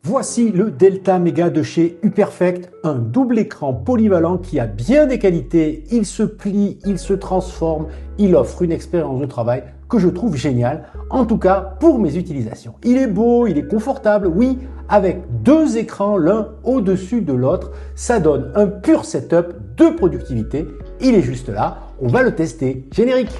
Voici le Delta Mega de chez Huperfect, un double écran polyvalent qui a bien des qualités, il se plie, il se transforme, il offre une expérience de travail que je trouve géniale, en tout cas pour mes utilisations. Il est beau, il est confortable, oui, avec deux écrans l'un au-dessus de l'autre, ça donne un pur setup de productivité. Il est juste là, on va le tester. Générique.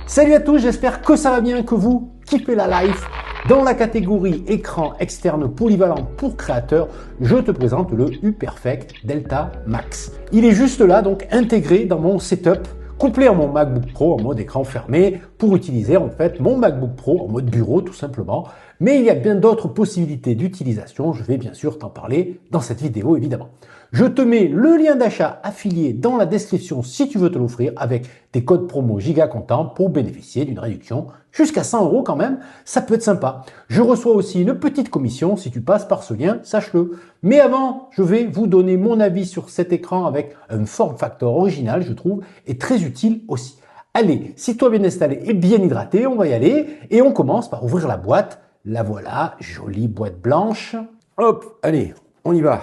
Salut à tous, j'espère que ça va bien, que vous kiffez la life. Dans la catégorie écran externe polyvalent pour créateurs, je te présente le Huperfect Delta Max. Il est juste là, donc intégré dans mon setup, couplé à mon MacBook Pro en mode écran fermé pour utiliser en fait mon MacBook Pro en mode bureau tout simplement. Mais il y a bien d'autres possibilités d'utilisation, je vais bien sûr t'en parler dans cette vidéo évidemment. Je te mets le lien d'achat affilié dans la description si tu veux te l'offrir avec des codes promo GigaContent pour bénéficier d'une réduction jusqu'à 100 € quand même, ça peut être sympa. Je reçois aussi une petite commission si tu passes par ce lien, sache-le. Mais avant, je vais vous donner mon avis sur cet écran avec un form factor original, je trouve, et très utile aussi. Allez, si toi bien installé et bien hydraté, on va y aller et on commence par ouvrir la boîte. La voilà, jolie boîte blanche. Hop, allez, on y va.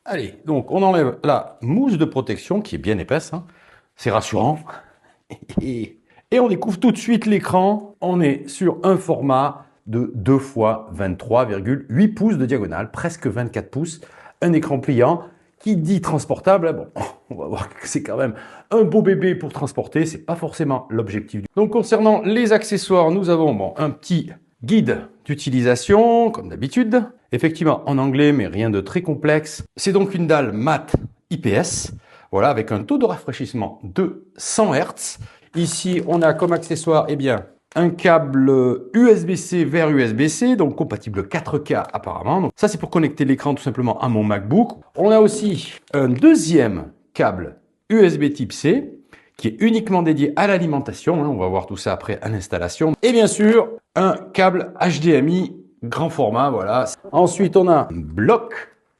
Allez, donc on enlève la mousse de protection qui est bien épaisse, hein. C'est rassurant. Et on découvre tout de suite l'écran. On est sur un format de 2 x 23,8 pouces de diagonale, presque 24 pouces. Un écran pliant qui dit transportable. Bon, on va voir que c'est quand même un beau bébé pour transporter. C'est pas forcément l'objectif. Donc concernant les accessoires, nous avons un petit guide d'utilisation, comme d'habitude. Effectivement, en anglais, mais rien de très complexe. C'est donc une dalle mat IPS, voilà, avec un taux de rafraîchissement de 100 Hz. Ici, on a comme accessoire, un câble USB-C vers USB-C, donc compatible 4K apparemment. Donc ça, c'est pour connecter l'écran tout simplement à mon MacBook. On a aussi un deuxième câble USB type C, qui est uniquement dédié à l'alimentation. On va voir tout ça après à l'installation. Et bien sûr, un câble HDMI grand format, voilà. Ensuite, on a un bloc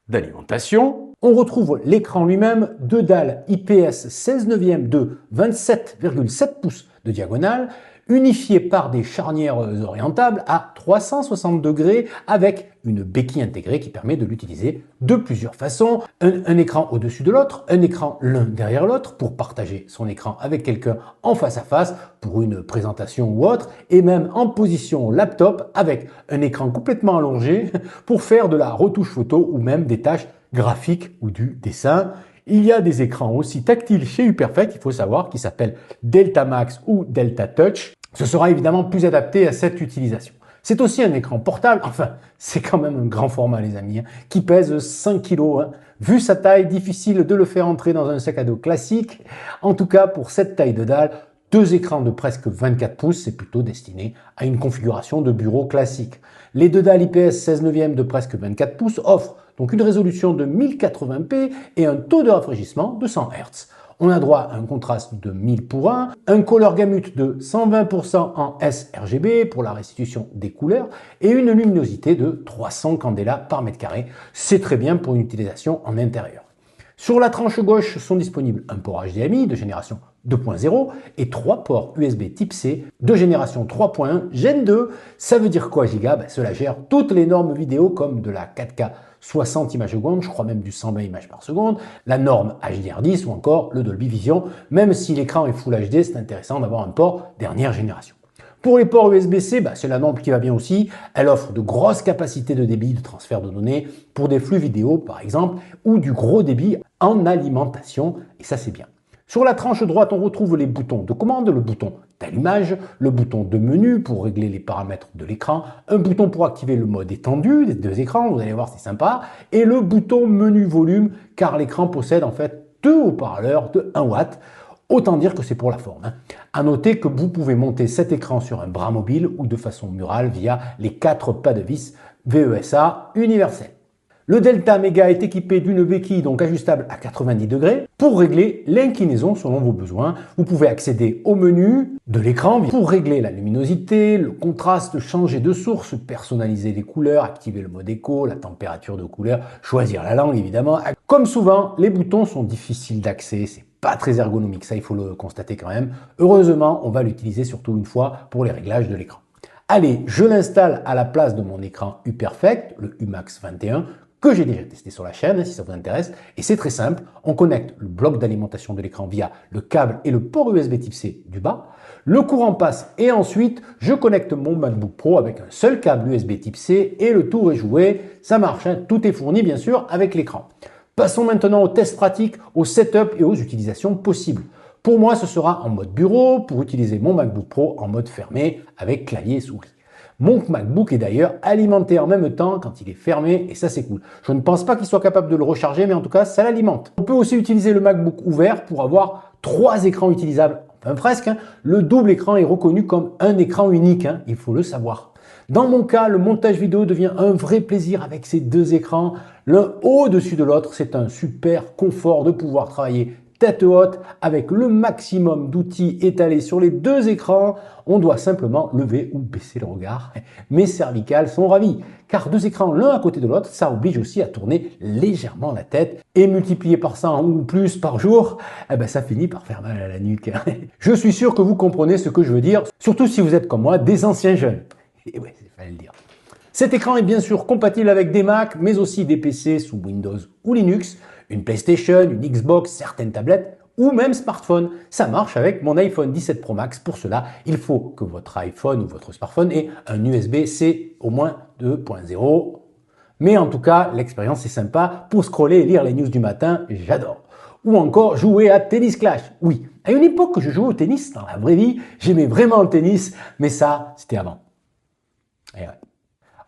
d'alimentation. On retrouve l'écran lui-même, deux dalles IPS 16/9 de 27,7 pouces de diagonale, unifiées par des charnières orientables à 360 degrés avec une béquille intégrée qui permet de l'utiliser de plusieurs façons. Un écran au-dessus de l'autre, un écran l'un derrière l'autre pour partager son écran avec quelqu'un en face à face pour une présentation ou autre, et même en position laptop avec un écran complètement allongé pour faire de la retouche photo ou même des tâches graphiques ou du dessin. Il y a des écrans aussi tactiles chez Huperfect, il faut savoir, qui s'appellent Delta Max ou Delta Touch. Ce sera évidemment plus adapté à cette utilisation. C'est aussi un écran portable, enfin, c'est quand même un grand format les amis, qui pèse 5 kg. Vu sa taille, difficile de le faire entrer dans un sac à dos classique. En tout cas, pour cette taille de dalle, deux écrans de presque 24 pouces, c'est plutôt destiné à une configuration de bureau classique. Les deux dalles IPS 16/9 de presque 24 pouces offrent donc une résolution de 1080p et un taux de rafraîchissement de 100 Hz. On a droit à un contraste de 1000:1, un color gamut de 120% en sRGB pour la restitution des couleurs et une luminosité de 300 candela par mètre carré. C'est très bien pour une utilisation en intérieur. Sur la tranche gauche sont disponibles un port HDMI de génération 2.0 et 3 ports USB type C de génération 3.1 Gen 2. Ça veut dire quoi Giga? Cela gère toutes les normes vidéo comme de la 4K 60 images secondes, je crois même du 120 images par seconde, la norme HDR10 ou encore le Dolby Vision. Même si l'écran est Full HD, c'est intéressant d'avoir un port dernière génération. Pour les ports USB-C, c'est la norme qui va bien aussi. Elle offre de grosses capacités de débit de transfert de données pour des flux vidéo par exemple, ou du gros débit en alimentation, et ça c'est bien. Sur la tranche droite, on retrouve les boutons de commande, le bouton d'allumage, le bouton de menu pour régler les paramètres de l'écran, un bouton pour activer le mode étendu des deux écrans, vous allez voir c'est sympa, et le bouton menu volume car l'écran possède en fait deux haut-parleurs de 1 watt. Autant dire que c'est pour la forme. À noter que vous pouvez monter cet écran sur un bras mobile ou de façon murale via les 4 pas de vis VESA universels. Le Delta Mega est équipé d'une béquille donc ajustable à 90 degrés pour régler l'inclinaison selon vos besoins. Vous pouvez accéder au menu de l'écran pour régler la luminosité, le contraste, changer de source, personnaliser les couleurs, activer le mode écho, la température de couleur, choisir la langue évidemment. Comme souvent, les boutons sont difficiles d'accès, c'est pas très ergonomique, ça il faut le constater quand même. Heureusement, on va l'utiliser surtout une fois pour les réglages de l'écran. Allez, je l'installe à la place de mon écran UPerfect, le UMAX 21, que j'ai déjà testé sur la chaîne, si ça vous intéresse. Et c'est très simple, on connecte le bloc d'alimentation de l'écran via le câble et le port USB type C du bas. Le courant passe et ensuite, je connecte mon MacBook Pro avec un seul câble USB type C et le tour est joué. Ça marche, hein, tout est fourni bien sûr avec l'écran. Passons maintenant aux tests pratiques, au setup et aux utilisations possibles. Pour moi, ce sera en mode bureau pour utiliser mon MacBook Pro en mode fermé avec clavier et souris. Mon MacBook est d'ailleurs alimenté en même temps quand il est fermé et ça c'est cool. Je ne pense pas qu'il soit capable de le recharger mais en tout cas ça l'alimente. On peut aussi utiliser le MacBook ouvert pour avoir 3 écrans utilisables, enfin presque. Hein. Le double écran est reconnu comme un écran unique, hein, il faut le savoir. Dans mon cas, le montage vidéo devient un vrai plaisir avec ces 2 écrans, l'un au-dessus de l'autre. C'est un super confort de pouvoir travailler tête haute avec le maximum d'outils étalés sur les 2 écrans. On doit simplement lever ou baisser le regard. Mes cervicales sont ravies car 2 écrans l'un à côté de l'autre, ça oblige aussi à tourner légèrement la tête et multiplié par 100 ou plus par jour, eh ben ça finit par faire mal à la nuque. Je suis sûr que vous comprenez ce que je veux dire, surtout si vous êtes comme moi des anciens jeunes. Et ouais, il fallait le dire. Cet écran est bien sûr compatible avec des Mac, mais aussi des PC sous Windows ou Linux, une PlayStation, une Xbox, certaines tablettes ou même smartphone. Ça marche avec mon iPhone 17 Pro Max. Pour cela, il faut que votre iPhone ou votre smartphone ait un USB-C au moins 2.0. Mais en tout cas, l'expérience est sympa pour scroller et lire les news du matin, j'adore. Ou encore jouer à Tennis Clash. Oui, à une époque que je jouais au tennis, dans la vraie vie, j'aimais vraiment le tennis, mais ça, c'était avant. Et ouais.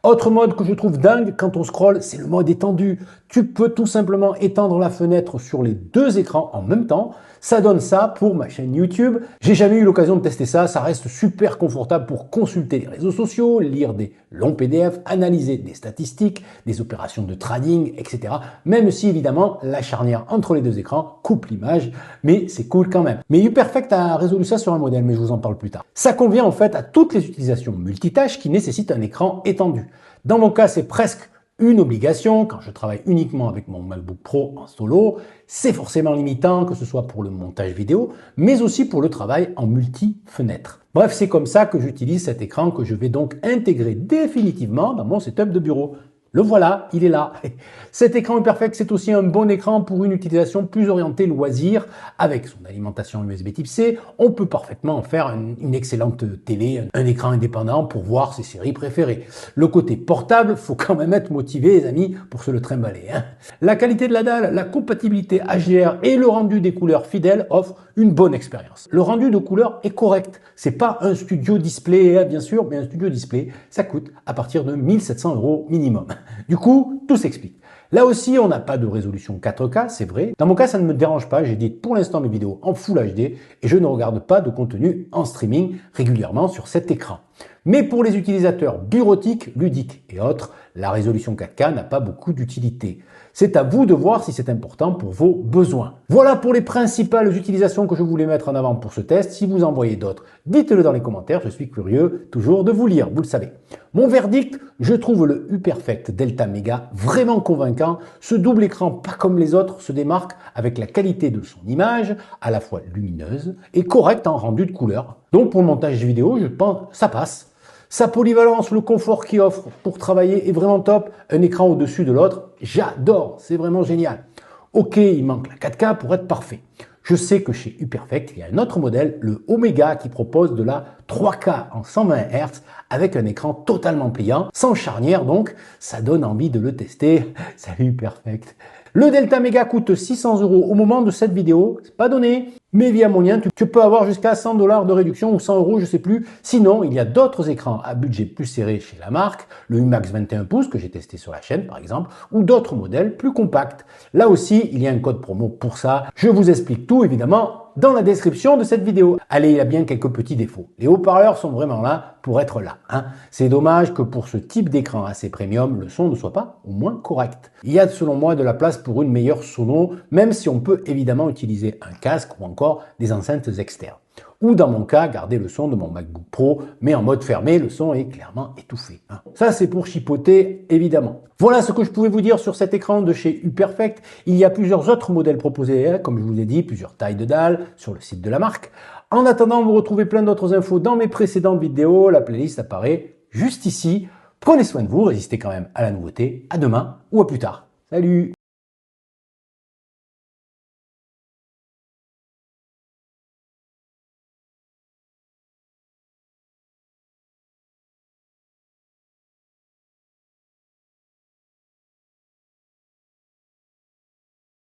Autre mode que je trouve dingue quand on scrolle, c'est le mode étendu. Tu peux tout simplement étendre la fenêtre sur les 2 écrans en même temps. Ça donne ça pour ma chaîne YouTube. J'ai jamais eu l'occasion de tester ça. Ça reste super confortable pour consulter les réseaux sociaux, lire des longs PDF, analyser des statistiques, des opérations de trading, etc. Même si évidemment la charnière entre les 2 écrans coupe l'image, mais c'est cool quand même. Mais UPerfect a résolu ça sur un modèle, mais je vous en parle plus tard. Ça convient en fait à toutes les utilisations multitâches qui nécessitent un écran étendu. Dans mon cas, c'est presque une obligation. Quand je travaille uniquement avec mon MacBook Pro en solo, c'est forcément limitant, que ce soit pour le montage vidéo, mais aussi pour le travail en multi-fenêtre. Bref, c'est comme ça que j'utilise cet écran que je vais donc intégrer définitivement dans mon setup de bureau. Le voilà, il est là. Cet écran UPerfect, c'est aussi un bon écran pour une utilisation plus orientée loisir. Avec son alimentation USB type C, on peut parfaitement en faire une excellente télé, un écran indépendant pour voir ses séries préférées. Le côté portable, faut quand même être motivé, les amis, pour se le trimballer. Hein. La qualité de la dalle, la compatibilité HDR et le rendu des couleurs fidèles offrent une bonne expérience. Le rendu de couleurs est correct. C'est pas un studio display, bien sûr, mais un studio display, ça coûte à partir de 1 700 € minimum. Du coup, tout s'explique. Là aussi, on n'a pas de résolution 4K, c'est vrai. Dans mon cas, ça ne me dérange pas. J'édite pour l'instant mes vidéos en Full HD et je ne regarde pas de contenu en streaming régulièrement sur cet écran. Mais pour les utilisateurs bureautiques, ludiques et autres, la résolution 4K n'a pas beaucoup d'utilité. C'est à vous de voir si c'est important pour vos besoins. Voilà pour les principales utilisations que je voulais mettre en avant pour ce test. Si vous en voyez d'autres, dites-le dans les commentaires. Je suis curieux toujours de vous lire, vous le savez. Mon verdict, je trouve le UPerfect Delta Mega vraiment convaincant. Ce double écran, pas comme les autres, se démarque avec la qualité de son image, à la fois lumineuse et correcte en rendu de couleur. Donc pour le montage vidéo, je pense ça passe. Sa polyvalence, le confort qu'il offre pour travailler est vraiment top. Un écran au-dessus de l'autre, j'adore, c'est vraiment génial. Ok, il manque la 4K pour être parfait. Je sais que chez UPerfect, il y a un autre modèle, le Omega, qui propose de la 3K en 120 Hz avec un écran totalement pliant, sans charnière donc, ça donne envie de le tester. Salut UPerfect. Le Delta Mega coûte 600 € au moment de cette vidéo, c'est pas donné, mais via mon lien, tu peux avoir jusqu'à 100 $ de réduction ou 100 €, je sais plus. Sinon, il y a d'autres écrans à budget plus serré chez la marque, le UMAX 21 pouces que j'ai testé sur la chaîne par exemple, ou d'autres modèles plus compacts. Là aussi, il y a un code promo pour ça. Je vous explique tout évidemment dans la description de cette vidéo. Allez, il y a bien quelques petits défauts. Les haut-parleurs sont vraiment là pour être là. Hein. C'est dommage que pour ce type d'écran assez premium, le son ne soit pas au moins correct. Il y a selon moi de la place pour une meilleure sono, même si on peut évidemment utiliser un casque ou encore des enceintes externes. ou dans mon cas, garder le son de mon MacBook Pro, mais en mode fermé, le son est clairement étouffé. Ça, c'est pour chipoter, évidemment. Voilà ce que je pouvais vous dire sur cet écran de chez UPerfect. Il y a plusieurs autres modèles proposés, comme je vous l'ai dit, plusieurs tailles de dalles sur le site de la marque. En attendant, vous retrouvez plein d'autres infos dans mes précédentes vidéos. La playlist apparaît juste ici. Prenez soin de vous, résistez quand même à la nouveauté. À demain ou à plus tard. Salut!